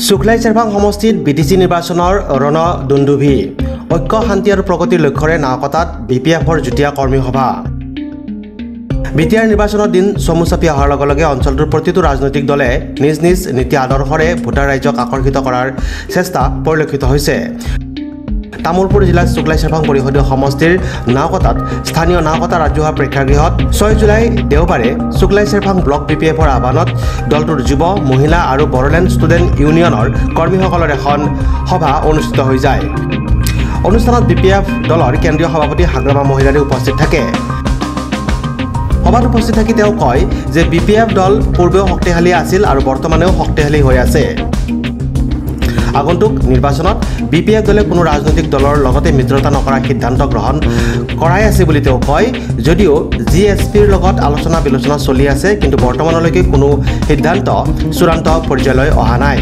শুক্লাই চেৰভাং সমষ্টিত বিটিচি নিৰ্বাচনৰ ৰণ দুন্দুভি ঐক্য শান্তি আৰু প্ৰগতিৰ লক্ষ্যৰে নাওকটাত বিপিএফৰ যুটীয়া কৰ্মী সভা বিটিআৰ নিৰ্বাচনৰ দিন চমু চাপি অহাৰ লগে লগে অঞ্চলটোৰ প্ৰতিটো ৰাজনৈতিক দলে নিজ নিজ নীতি আদৰ্শৰে ভোটাৰ ৰাইজক আকৰ্ষিত কৰাৰ চেষ্টা পৰিলক্ষিত হৈছে তামুলপুৰ জিলাৰ শুক্লাই চেৰভাং পৰিষদীয় সমষ্টিৰ নাওকটাত স্থানীয় নাওকটা ৰাজহুৱা প্ৰেক্ষাগৃহত 6 জুলাই দেওবাৰে শুক্লাই চেৰভাং ব্লক বিপিএফৰ আহ্বানত দলটোৰ যুৱ মহিলা আৰু বড়োলেণ্ড ষ্টুডেণ্ট ইউনিয়নৰ কৰ্মীসকলৰ এখন সভা অনুষ্ঠিত হৈ যায় অনুষ্ঠানত বিপিএফ দলৰ কেন্দ্ৰীয় সভাপতি হাগ্ৰামা মহিলাৰে উপস্থিত থাকে সভাত উপস্থিত থাকি তেওঁ কয় যে বিপিএফ দল পূৰ্বেও শক্তিশালী আছিল আৰু বৰ্তমানেও শক্তিশালী হৈ আছে আগন্তুক নিৰ্বাচনত বিপিএফ দলে কোনো ৰাজনৈতিক দলৰ লগতে মিত্ৰতা নকৰাৰ সিদ্ধান্ত গ্ৰহণ কৰাই আছে বুলি তেওঁ কয় যদিও জিএছপিৰ লগত আলোচনা বিলোচনা চলি আছে কিন্তু বৰ্তমানলৈকে কোনো সিদ্ধান্ত চূড়ান্ত পৰ্যায়লৈ অহা নাই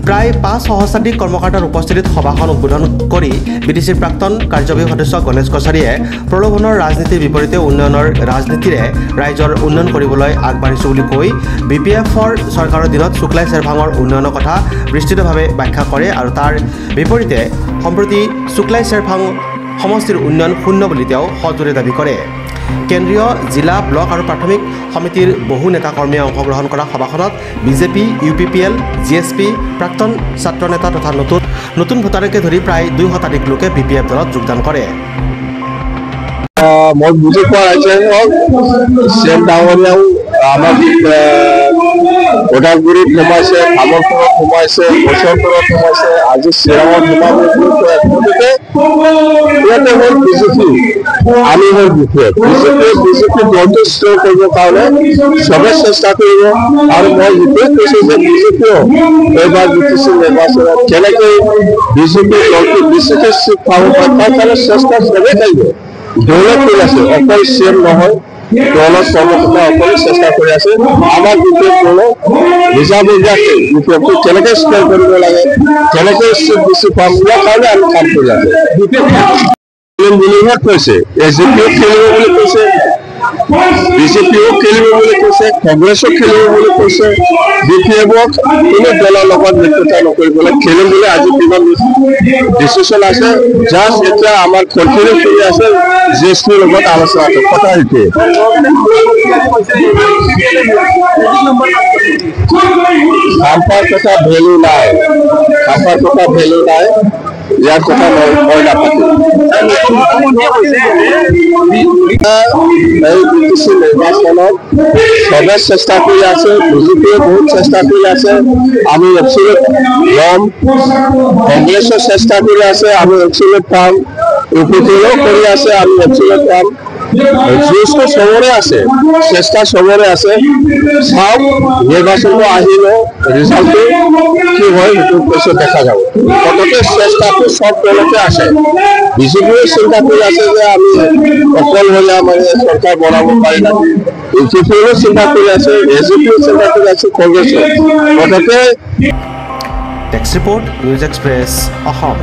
প্ৰায় 5 সহস্ৰাধিক কৰ্মকৰ্তাৰ উপস্থিতিত সভাখন উদ্বোধন কৰি বিটিচিৰ প্ৰাক্তন কাৰ্যবাহী সদস্য গণেশ কছাৰীয়ে প্ৰলোভনৰ ৰাজনীতিৰ বিপৰীতে উন্নয়নৰ ৰাজনীতিৰে ৰাইজৰ উন্নয়ন কৰিবলৈ আগবাঢ়িছো বুলি কৈ বিপিএফৰ চৰকাৰৰ দিনত শুক্লাই চেৰভাঙৰ উন্নয়নৰ কথা বিস্তৃতভাৱে ব্যাখ্যা কৰে আৰু তাৰ বিপৰীতে সম্প্ৰতি শুক্লাই চেৰভাং সমষ্টিৰ উন্নয়ন শূন্য বুলি তেওঁ সজোৰে দাবী কৰে কেন্দ্ৰীয় জিলা ব্লক আৰু প্ৰাথমিক সমিতিৰ বহু নেতা কৰ্মীয়ে অংশগ্ৰহণ কৰা সভাখনত বিজেপি ইউপিপিএল জিএছপি প্ৰাক্তন ছাত্ৰ নেতা তথা নতুন ভোটাৰকে ধৰি প্ৰায় 2 শতাধিক লোকে বিপিএফ দলত যোগদান কৰে মই বুজি পোৱা হৈছে চেম ডাঙৰীয়াও আমাৰ ওদালগুৰিত সোমাইছে ভাগলপুৰত সোমাইছে বছৰপুৰত সোমাইছে আজি শ্বিলঙত সোমাব ইয়াতে হ'ল বিজেপি আমি হ'ল বিজেপি দলটো ষ্ট্ৰং কৰিবৰ কাৰণে চবে চেষ্টা কৰিব আৰু মই সেইটোৱে কৈছোঁ যে বিজেপিও এইবাৰ বিটিচি নিৰ্বাচনত কেনেকৈ বিজেপি দলটো বেছিকৈ চিট পাব পাৰে তাৰ কাৰণে চেষ্টা চবেই থাকিব দলে কৰি আছে অকল চিএম নহয় দলৰ কৰ্মকৰ্তা অকলে চেষ্টা কৰি আছে আমাৰ বিপিএফ দলে নিজাববীয়াকৈ বিপিএফটো কেনেকৈ ষ্ট্ৰং কৰিব লাগে কেনেকৈ চিট বেছি পাম ইয়াৰ কাৰণে আমি কাম কৰি আছোঁ বুলিহে কৈছে এজিপিও খেলিব বুলি কৈছে বিজেপিও খেলিব বুলি কৈছে কংগ্ৰেছো খেলিব বুলি কৈছে বিপিএফক কোনো দলৰ লগত মিত্ৰতা নকৰিবলৈ খেলিম বুলি আজি কিমান ডিচিশ্যন আছে জাষ্ট এতিয়া আমাৰ কণ্টিনিউ কৰি আছে জিএছপিৰ লগত আলোচনাটো কথা সেইটোৱে কামৰ কথা ভেলু নাই ইয়াৰ কথা মই নাপাতিম এই বিটিচি নিৰ্বাচনত চবে চেষ্টা কৰি আছে বিজেপিয়ে বহুত চেষ্টা কৰি আছে আমি এপচিলেট ল'ম কংগ্ৰেছো চেষ্টা কৰি আছে আমি এপচিলেট পাম ইউপিপিএলো কৰি আছে আমি এপচিলেট পাম যুঁজটো চবৰে আছে চেষ্টা চবৰে আছে চাওক নিৰ্বাচনটো আহিব ৰিজাল্টটো কি হয় সেইটো পিছত দেখা যাব গতিকে চেষ্টাটো সব দলতে আছে বিজেপিয়ে চিন্তা কৰি আছে যে আমি অকল হ'লে আমাৰ চৰকাৰ বনাব পাৰি না ইউপিপিও চিন্তা কৰি আছে এজিপিও চিন্তা কৰি আছে কংগ্ৰেছো গতিকে text report news express Assam